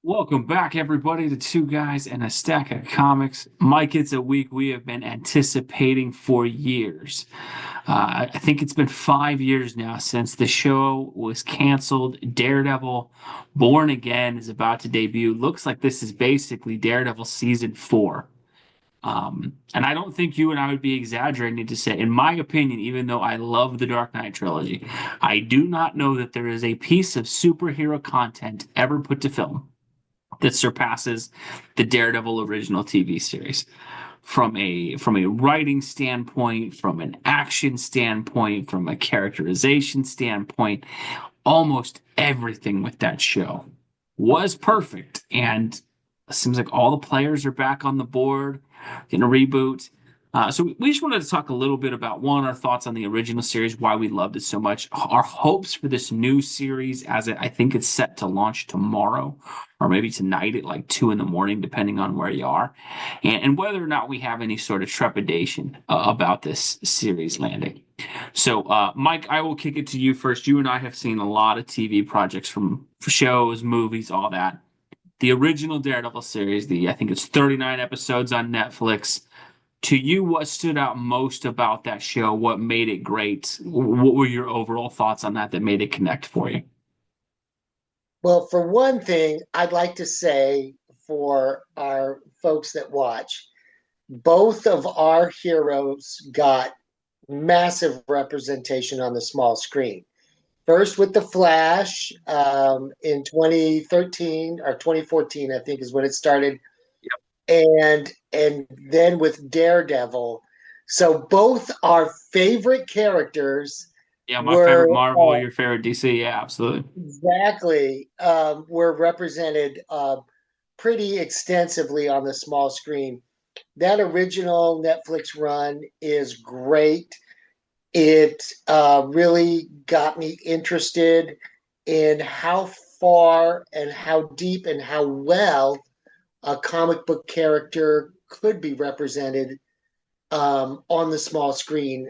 Welcome back, everybody, to Two Guys and a Stack of Comics. Mike, it's a week we have been anticipating for years. I think it's been 5 years now since the show was canceled. Daredevil Born Again is about to debut. Looks like this is basically Daredevil season four. And I don't think you and I would be exaggerating to say, in my opinion, even though I love the Dark Knight trilogy, I do not know that there is a piece of superhero content ever put to film that surpasses the Daredevil original TV series from a writing standpoint, from an action standpoint, from a characterization standpoint. Almost everything with that show was perfect, and it seems like all the players are back on the board in a reboot. So we just wanted to talk a little bit about one, our thoughts on the original series, why we loved it so much, our hopes for this new series, as I think it's set to launch tomorrow or maybe tonight at like 2 in the morning, depending on where you are, and whether or not we have any sort of trepidation about this series landing. So, Mike, I will kick it to you first. You and I have seen a lot of TV projects from for shows, movies, all that. The original Daredevil series, I think it's 39 episodes on Netflix. To you, what stood out most about that show? What made it great? What were your overall thoughts on that made it connect for you? Well, for one thing, I'd like to say for our folks that watch, both of our heroes got massive representation on the small screen. First with The Flash in 2013 or 2014, I think is when it started, and then with Daredevil. So both our favorite characters Yeah, my were favorite Marvel, your favorite DC. Yeah, absolutely. exactly were represented pretty extensively on the small screen. That original Netflix run is great. It really got me interested in how far and how deep and how well a comic book character could be represented on the small screen.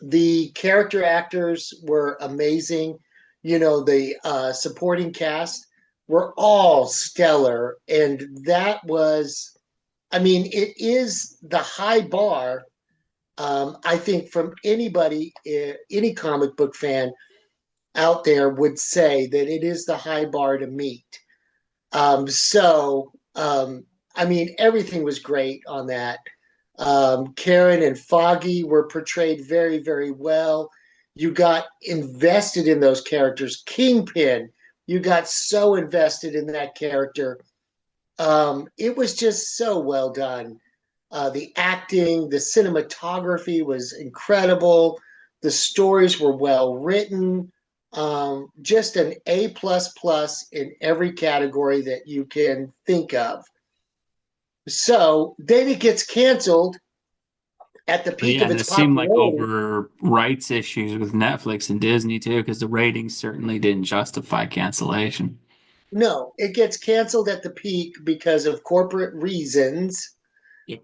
The character actors were amazing. The supporting cast were all stellar. And that was, I mean, it is the high bar, I think, from anybody, any comic book fan out there would say that it is the high bar to meet. I mean, everything was great on that. Karen and Foggy were portrayed very, very well. You got invested in those characters. Kingpin, you got so invested in that character. It was just so well done. The acting, the cinematography was incredible. The stories were well written. Just an A plus plus in every category that you can think of. So then it gets canceled at the peak Yeah, of and its it seemed like popularity. over rights issues with Netflix and Disney too, because the ratings certainly didn't justify cancellation. No, it gets canceled at the peak because of corporate reasons Yep.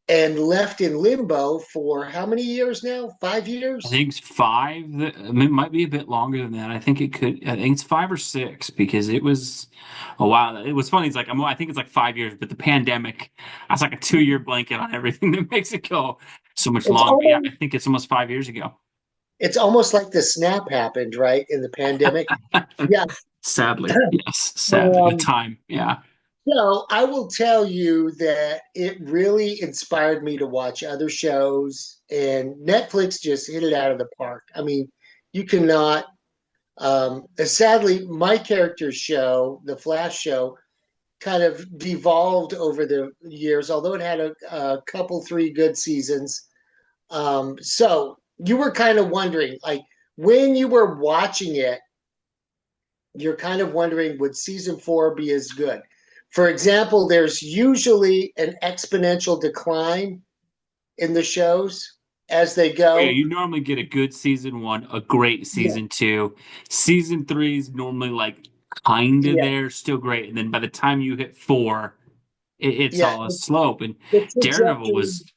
and left in limbo for how many years now? 5 years? I think it's five. I mean, it might be a bit longer than that. I think it could. I think it's 5 or 6 because it was a while. It was funny. It's like I think it's like 5 years, but the pandemic, that's like a 2 year blanket on everything that makes it go so much It's long. But yeah, almost I think it's almost 5 years ago. it's almost like the snap happened, right, in the pandemic. Yeah. Sadly, yes, sadly, the Um, time. Yeah. so I will tell you that it really inspired me to watch other shows, and Netflix just hit it out of the park. I mean, you cannot. Sadly, my character's show, the Flash show, kind of devolved over the years, although it had a couple, three good seasons. So you were kind of wondering, like, when you were watching it, you're kind of wondering, would season four be as good? For example, there's usually an exponential decline in the shows as they Oh yeah, go. you normally get a good season one, a great Yeah, season two. Season three is normally like kind of yeah, there, still great. And then by the time you hit four, it's yeah. all a slope. And The Daredevil trajectory, was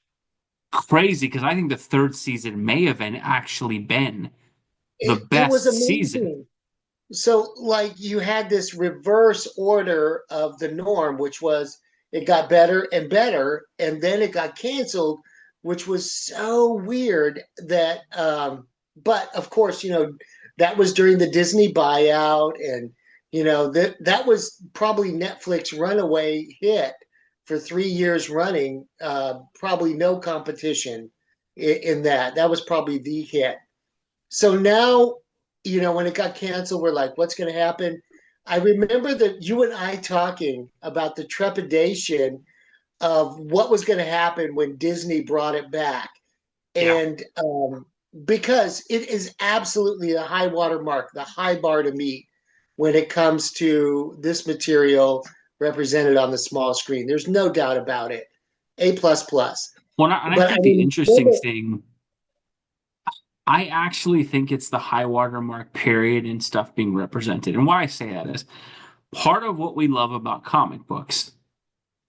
crazy because I think the third season may have actually been the it was best season. amazing. So, like, you had this reverse order of the norm, which was it got better and better, and then it got canceled, which was so weird that, but of course, that was during the Disney buyout, and, that was probably Netflix runaway hit for 3 years running. Probably no competition in that. That was probably the hit. So now, when it got canceled, we're like, what's going to happen? I remember that you and I talking about the trepidation of what was going to happen when Disney brought it back. Yeah. And because it is absolutely a high water mark, the high bar to meet when it comes to this material represented on the small screen. There's no doubt about it. A plus plus. Well, and I But I think the mean, interesting thing, I actually think it's the high watermark period and stuff being represented. And why I say that is part of what we love about comic books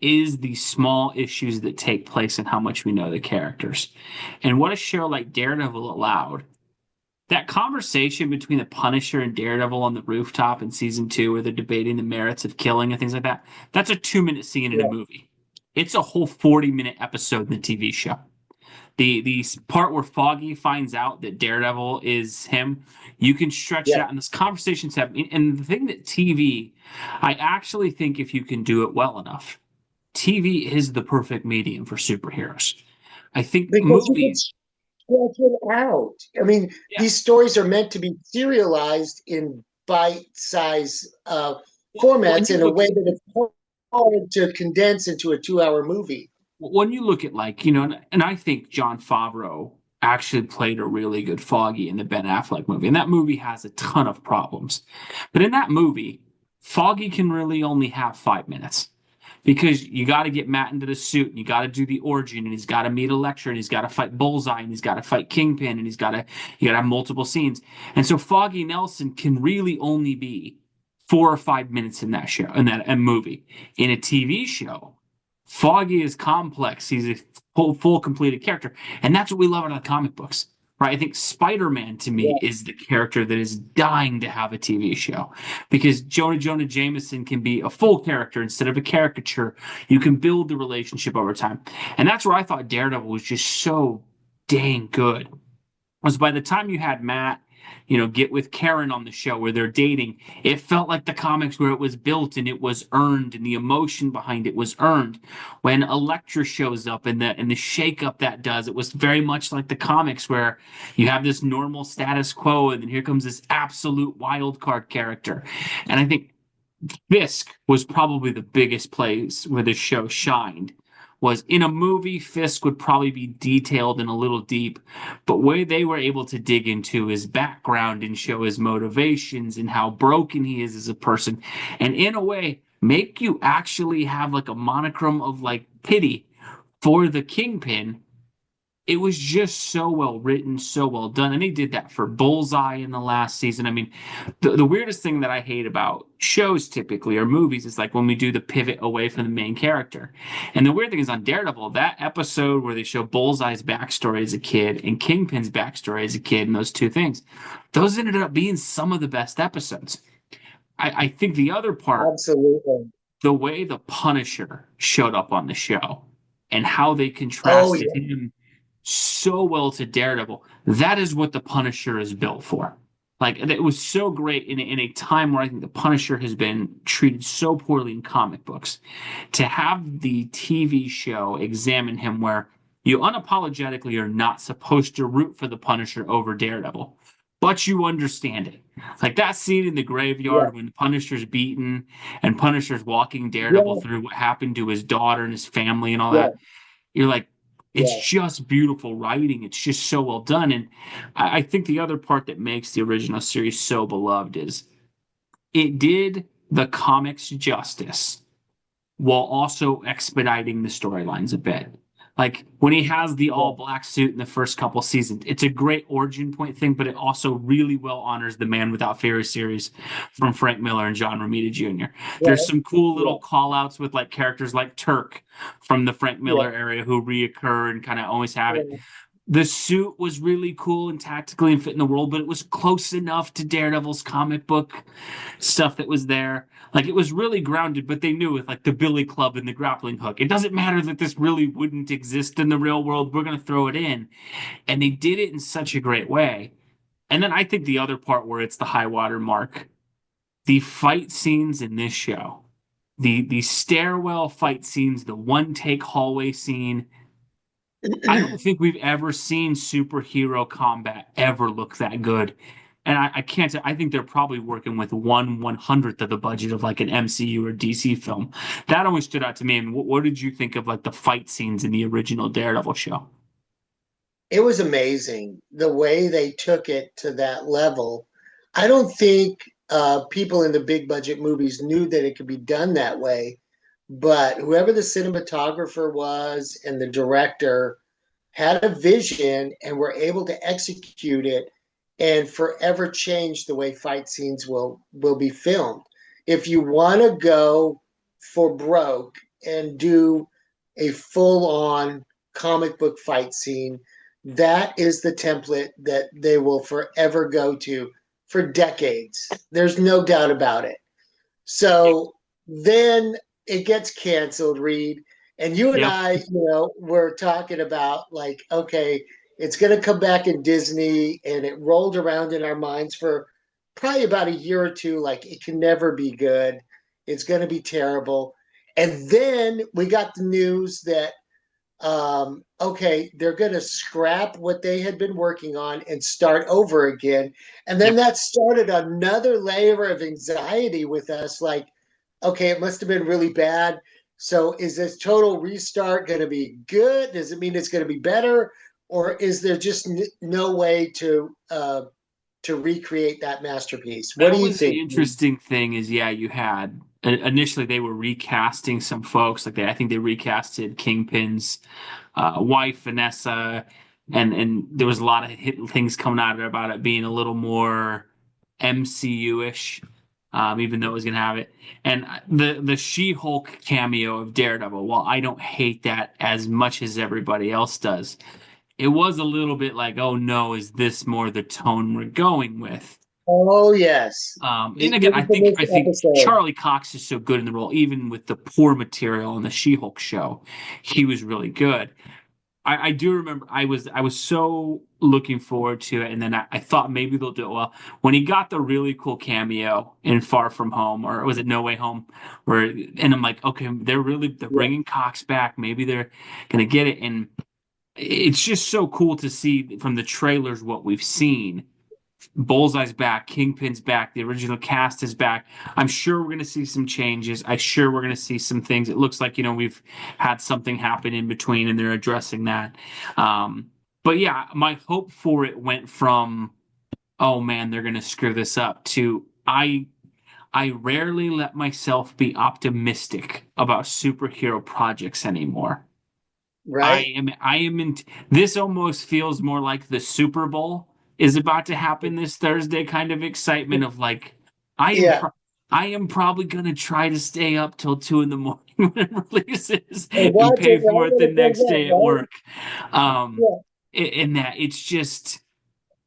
is the small issues that take place and how much we know the characters. And what a show like Daredevil allowed, that conversation between the Punisher and Daredevil on the rooftop in season two, where they're debating the merits of killing and things like that, that's a 2 minute scene in a yeah, movie. It's a whole 40-minute episode in the TV show. The part where Foggy finds out that Daredevil is him, you can stretch it yeah. out, and this conversation's happening. And the thing that TV, I actually think if you can do it well enough, TV is the perfect medium for superheroes. I think Because you could movies, stretch it out. I mean, yeah. these stories are meant to be serialized in bite-size When formats you in a look way at that it's hard to condense into a 2 hour movie. like, and I think John Favreau actually played a really good Foggy in the Ben Affleck movie, and that movie has a ton of problems. But in that movie, Foggy can really only have 5 minutes because you got to get Matt into the suit and you got to do the origin and he's got to meet Elektra and he's got to fight Bullseye and he's got to fight Kingpin and you got to have multiple scenes. And so Foggy Nelson can really only be 4 or 5 minutes in that show in that movie. In a TV show, Foggy is complex. He's a full completed character, and that's what we love out of the comic books. Right, I think Spider-Man to me Yeah, is the character that is dying to have a TV show because Jonah Jameson can be a full character instead of a caricature. You can build the relationship over time. And that's where I thought Daredevil was just so dang good. Was by the time you had Matt, get with Karen on the show where they're dating, it felt like the comics where it was built and it was earned and the emotion behind it was earned. When Elektra shows up and the shakeup that does, it was very much like the comics where you have this normal status quo and then here comes this absolute wild card character. And I think Fisk was probably the biggest place where this show shined. Was in a movie, Fisk would probably be detailed and a little deep, but where they were able to dig into his background and show his motivations and how broken he is as a person, and in a way, make you actually have like a monochrome of like pity for the Kingpin. It was just so well written, so well done. And they did that for Bullseye in the last season. I mean, the weirdest thing that I hate about shows typically or movies is like when we do the pivot away from the main character. And the weird thing is on Daredevil, that episode where they show Bullseye's backstory as a kid and Kingpin's backstory as a kid and those two things, those ended up being some of the best episodes. I think the other part, absolutely. the way the Punisher showed up on the show and how they Oh, contrasted yeah. him so well to Daredevil. That is what the Punisher is built for. Like it was so great in a time where I think the Punisher has been treated so poorly in comic books. To have the TV show examine him where you unapologetically are not supposed to root for the Punisher over Daredevil, but you understand it. Like that scene in the Yeah, graveyard when Punisher's beaten and Punisher's walking Daredevil yeah, through what happened to his daughter and his family and all yeah, that. You're like, it's yeah. just beautiful writing. It's just so well done. And I think the other part that makes the original series so beloved is it did the comics justice while also expediting the storylines a bit. Like when he has the all Yeah, black suit in the first couple seasons, it's a great origin point thing, but it also really well honors the Man Without Fear series from Frank Miller and John Romita Jr. There's yeah, some cool yeah, little call outs with like characters like Turk from the Frank yeah, Miller area who reoccur and kind of always have it. yeah. The suit was really cool and tactically and fit in the world, but it was close enough to Daredevil's comic book stuff that was there. Like it was really grounded, but they knew with like the Billy Club and the grappling hook, it doesn't matter that this really wouldn't exist in the real world. We're going to throw it in. And they did it in such a great way. And then I think the other part where it's the high water mark, the fight scenes in this show, the stairwell fight scenes, the one take hallway scene, I don't think we've ever seen superhero combat ever look that good. And I can't say, I think they're probably working with 1/100th of the budget of like an MCU or DC film. That always stood out to me. And what did you think of like the fight scenes in the original Daredevil show? It was amazing the way they took it to that level. I don't think people in the big budget movies knew that it could be done that way, but whoever the cinematographer was and the director had a vision and were able to execute it and forever change the way fight scenes will be filmed. If you want to go for broke and do a full on comic book fight scene, that is the template that they will forever go to for decades. There's no doubt about it. So then it gets canceled, Reed. And you and Yep. I, were talking about like, okay, it's going to come back in Disney, and it rolled around in our minds for probably about a year or two. Like, it can never be good. It's going to be terrible. And then we got the news that, okay, they're going to scrap what they had been working on and start over again. And then Yep. that started another layer of anxiety with us. Like, okay, it must have been really bad. So is this total restart going to be good? Does it mean it's going to be better, or is there just no way to recreate that masterpiece? What do That you was think? the interesting thing is, yeah, you had initially they were recasting some folks. Like I think they recasted Kingpin's wife, Vanessa, and there was a lot of things coming out of it about it being a little more MCU-ish, even though it was gonna have it. And the She-Hulk cameo of Daredevil, while I don't hate that as much as everybody else does, it was a little bit like, oh no, is this more the tone we're going with? Oh yes, And the again, infamous I think episode. Charlie Cox is so good in the role, even with the poor material on the She-Hulk show, he was really good. I do remember I was so looking forward to it, and then I thought maybe they'll do it well. When he got the really cool cameo in Far From Home, or was it No Way Home? Where and I'm like, okay, they're Yeah. bringing Cox back. Maybe they're gonna get it, and it's just so cool to see from the trailers what we've seen. Bullseye's back, Kingpin's back, the original cast is back. I'm sure we're going to see some changes. I'm sure we're going to see some things. It looks like, we've had something happen in between and they're addressing that. But yeah, my hope for it went from, oh man, they're going to screw this up to I rarely let myself be optimistic about superhero projects anymore. Right? I am in this almost feels more like the Super Bowl is about to happen this Thursday kind of excitement of like I am Yeah. pro I am probably gonna try to stay up till 2 in the morning when it releases And and watch pay it for right it when the it comes next out, day at right? work. Um Yeah. in that it's just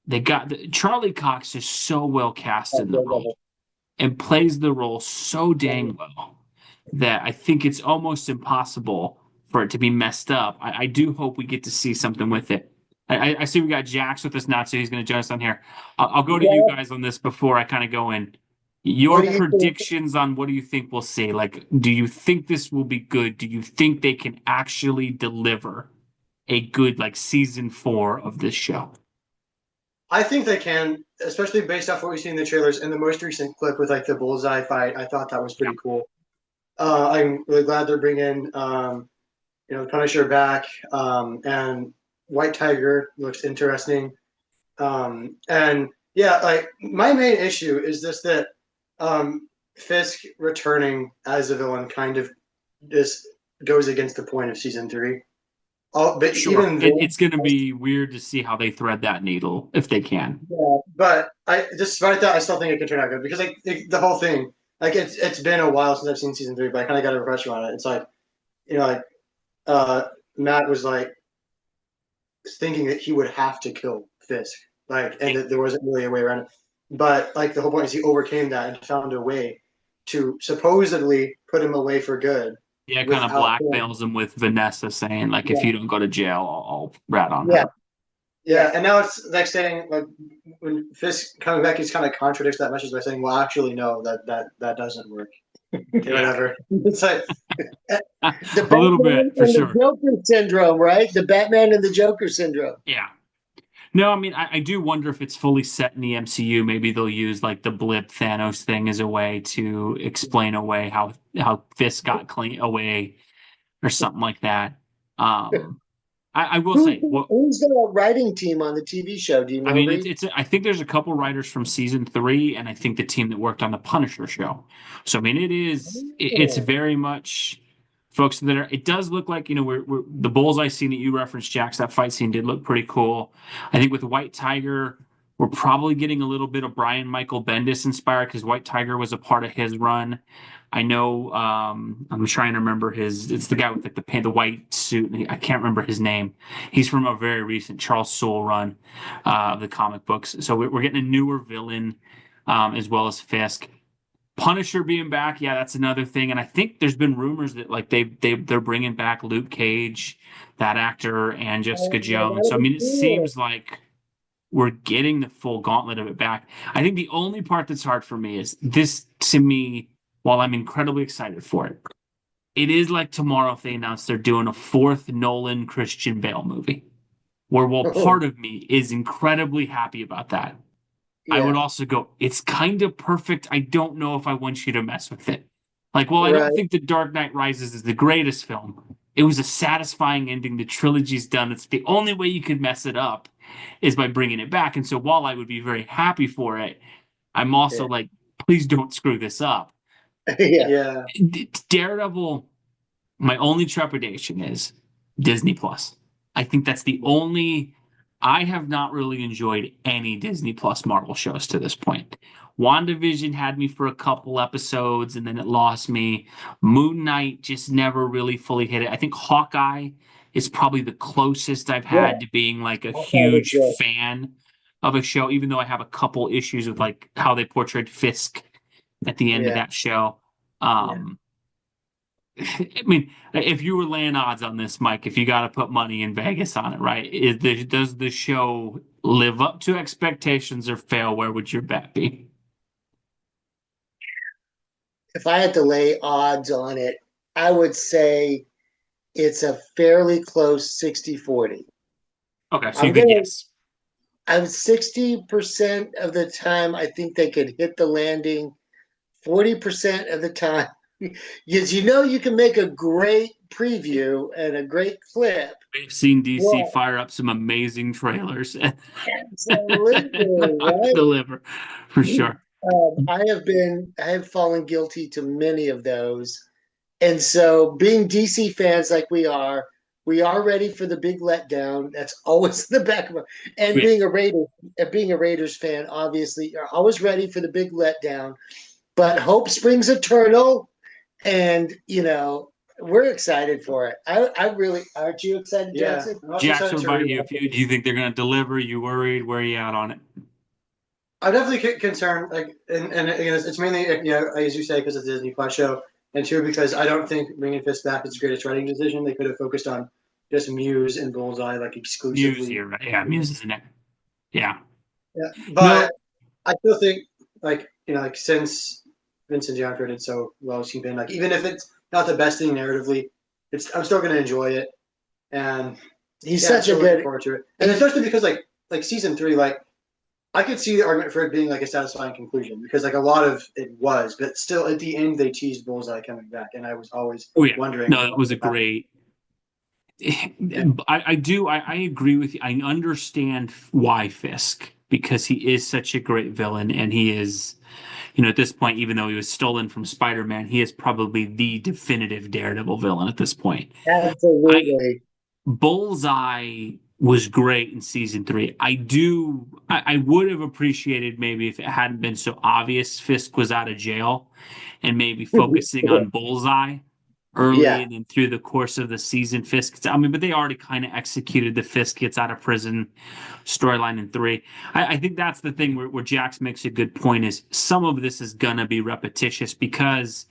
they got Charlie Cox is so well cast in the role and plays the role so dang well that I think it's almost impossible for it to be messed up. I do hope we get to see something with it. I see we got Jax with us now, so he's going to join us on here. I'll go to you Yeah. guys on this before I kind of go in. What Your do you think? predictions on what do you think we'll see? Like, do you think this will be good? Do you think they can actually deliver a good, like, season 4 of this show? I think they can, especially based off what we've seen in the trailers and the most recent clip with like the bullseye fight. I thought that was pretty cool. I'm really glad they're bringing Punisher back, and White Tiger looks interesting. And yeah, like my main issue is just that Fisk returning as a villain kind of just goes against the point of season three. But Sure. even then, It's going to be weird to see how they thread that needle if they can. yeah, but despite that, I still think it could turn out good because like the whole thing, like it's been a while since I've seen season three, but I kind of got a refresher on it. It's like, like uh, Matt was like thinking that he would have to kill Fisk, like, and that there wasn't really a way around it. But like the whole point is he overcame that and found a way to supposedly put him away for good Yeah, kind of without killing. blackmails him with Vanessa saying like, if Yeah, you don't go to jail, I'll rat on Yeah, her. yeah. And now it's like saying like when Fisk coming back, he's kind of contradicts that message by saying, "Well, actually, no, that doesn't work." Okay, Yeah, whatever. It's like, the a little Batman bit for and the sure. Joker syndrome, right? The Batman and the Joker syndrome. Yeah. No, I mean, I do wonder if it's fully set in the MCU. Maybe they'll use like the blip Thanos thing as a way to explain away how Fisk got clean away or something like that. Um, I will Who's say, well, who's the writing team on the TV show? Do you I know, mean, Reed? I think there's a couple writers from season three, and I think the team that worked on the Punisher show. So I mean, it's Oh, very much folks that are. It does look like we're the bullseye scene that you referenced, Jax. That fight scene did look pretty cool. I think with White Tiger, we're probably getting a little bit of Brian Michael Bendis inspired because White Tiger was a part of his run. I know. I'm trying to remember his. It's the guy with like the white suit. I can't remember his name. He's from a very recent Charles Soule run of the comic books. So we're getting a newer villain as well as Fisk. Punisher being back, yeah, that's another thing. And I think there's been rumors that like they're bringing back Luke Cage, that actor, and Jessica yeah, Jones. So I that'll be mean, it cool. seems like we're getting the full gauntlet of it back. I think the only part that's hard for me is this to me, while I'm incredibly excited for it, it is like tomorrow if they announce they're doing a fourth Nolan Christian Bale movie. Where while Oh, part of me is incredibly happy about that, I would yeah, also go, it's kind of perfect. I don't know if I want you to mess with it. Like, well, I don't right. think The Dark Knight Rises is the greatest film. It was a satisfying ending. The trilogy's done. It's the only way you could mess it up is by bringing it back. And so while I would be very happy for it, I'm also Yeah, like, please don't screw this up. yeah. yeah, Daredevil, my only trepidation is Disney Plus. I think that's the only. I have not really enjoyed any Disney Plus Marvel shows to this point. WandaVision had me for a couple episodes and then it lost me. Moon Knight just never really fully hit it. I think Hawkeye is probably the closest I've Yeah, had to being like a I thought it was huge good. fan of a show, even though I have a couple issues with like how they portrayed Fisk at the end of Yeah, that show. yeah. Um, I mean, if you were laying odds on this, Mike, if you got to put money in Vegas on it, right? Does the show live up to expectations or fail? Where would your bet be? If I had to lay odds on it, I would say it's a fairly close 60-40. Okay, so you I'm could gonna guess. I'm 60% of the time I think they could hit the landing. 40% of the time, because you can make a great preview and a great clip. We've seen DC Well, fire up some amazing trailers and absolutely, not deliver for right? sure. I have fallen guilty to many of those. And so being DC fans like we are ready for the big letdown. That's always in the back of our, and Yeah. being a Raiders fan, obviously, you're always ready for the big letdown. But hope springs eternal, and we're excited for it. I really aren't you excited, yeah. Jackson? I'm also Jax, excited what to about read. you? If you do you think they're going to deliver? You worried? Where are you at on it? I'm definitely concerned, like, and again, it's mainly, as you say, because it's a Disney Plus show, and two, because I don't think bringing Fisk back is the greatest writing decision. They could have focused on just Muse and Bullseye, like, Muse exclusively. here, right? Yeah, Muse is in it. Yeah. Yeah, No, but I still think, like, like, since Vincent D'Onofrio did so well as Kingpin, like, even if it's not the best thing narratively, I'm still going to enjoy it, and He's yeah, I'm such a still looking good. forward to it. And especially because, like season three, like, I could see the argument for it being like a satisfying conclusion because like a lot of it was, but still at the end they teased Bullseye coming back, and I was always oh yeah. wondering No, that what was a would happen. great. Yeah, I agree with you. I understand why Fisk because he is such a great villain and he is, at this point, even though he was stolen from Spider-Man, he is probably the definitive Daredevil villain at this point. I Absolutely. Bullseye was great in season three. I would have appreciated maybe if it hadn't been so obvious Fisk was out of jail and maybe focusing on Bullseye early Yeah. and then through the course of the season, Fisk gets, I mean, but they already kind of executed the Fisk gets out of prison storyline in three. I think that's the thing where Jax makes a good point is some of this is gonna be repetitious because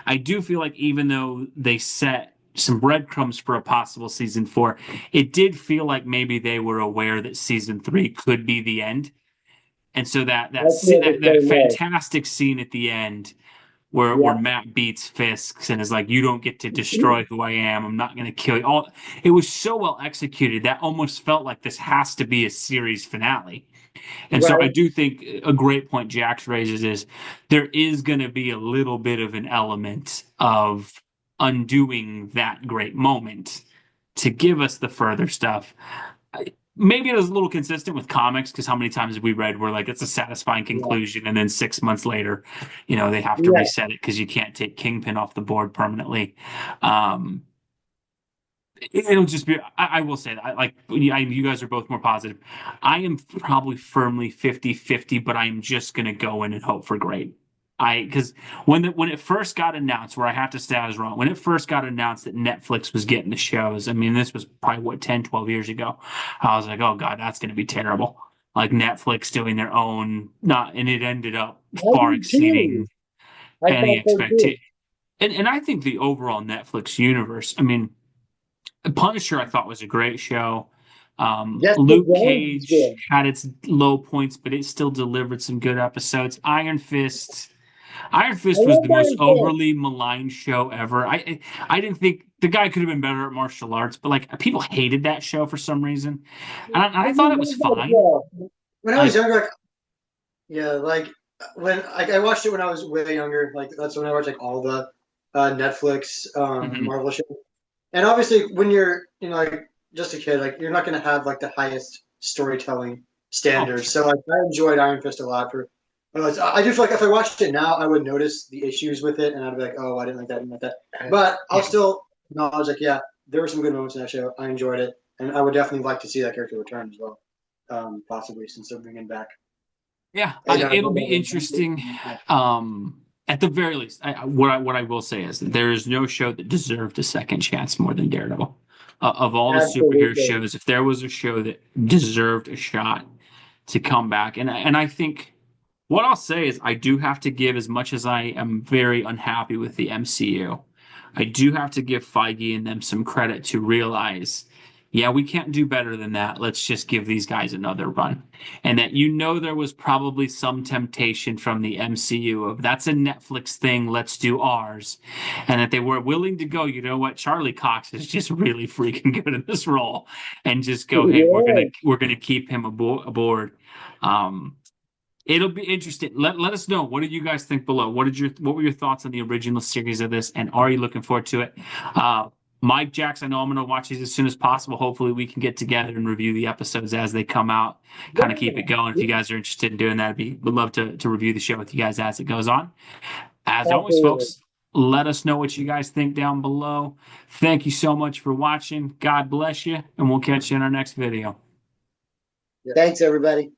I do feel like even though they set some breadcrumbs for a possible season four, it did feel like maybe they were aware that season three could be the end. And so I feel the that same way. fantastic scene at the end where Yeah. Matt beats Fisk and is like, "You don't get to destroy who I am. I'm not going to kill you." All it was so well executed that almost felt like this has to be a series finale. And so I Right. do think a great point Jax raises is there is going to be a little bit of an element of undoing that great moment to give us the further stuff. Maybe it was a little consistent with comics because how many times have we read where like it's a satisfying Yeah. conclusion and then 6 months later, they have to Yeah. reset it because you can't take Kingpin off the board permanently. Um, It'll just be. I will say that. You guys are both more positive. I am probably firmly 50-50, but I am just gonna go in and hope for great. Because when it first got announced, where I have to say I was wrong, when it first got announced that Netflix was getting the shows, I mean, this was probably what 10, 12 years ago. I was like, oh God, that's gonna be terrible. Like Netflix doing their own, not, and it ended up I far do too. exceeding I any thought so too. expectation. And I think the overall Netflix universe, I mean. Punisher, I thought was a great show. Jessica Luke Jones is Cage good. had its low points, but it still delivered some good episodes. Iron I Fist was love the most Iron Fist. overly maligned show ever. I didn't think the guy could have been better at martial arts, but like people hated that show for some reason, and I I thought do it was love that fine. show. When I was Like, younger, yeah, like when I watched it when I was way younger. Like that's when I watched like all the Netflix mhm. Marvel shows. And obviously, when you're like just a kid, like you're not going to have like the highest storytelling Oh, standards. sure. So like I enjoyed Iron Fist a lot. I do feel like if I watched it now, I would notice the issues with it, and I'd be like, oh, I didn't like that, I didn't like that. But I'll Yeah. still acknowledge like, yeah, there were some good moments in that show. I enjoyed it, and I would definitely like to see that character return as well, possibly since they're bringing back. Yeah, You know, it'll be interesting. At the very least, what I will say is that there is no show that deserved a second chance more than Daredevil. Of all the superhero Absolutely. shows, if there was a show that deserved a shot to come back, and I think what I'll say is I do have to give as much as I am very unhappy with the MCU. I do have to give Feige and them some credit to realize, yeah, we can't do better than that. Let's just give these guys another run. And that there was probably some temptation from the MCU of that's a Netflix thing, let's do ours. And that they were willing to go, you know what, Charlie Cox is just really freaking good in this role and just go, hey, Yeah. we're gonna keep him aboard. Um, It'll be interesting. Let us know. What did you guys think below? What were your thoughts on the original series of this? And are you looking forward to it? Uh, Mike Jax, I know I'm going to watch these as soon as possible. Hopefully, we can get together and review the episodes as they come out. Kind of keep it going. If Yeah. you guys are interested in doing that, would love to review the show with you guys as it goes on. As always, Absolutely. folks, let us know what you guys think down below. Thank you so much for watching. God bless you, and we'll catch you in our next video. Thanks, everybody.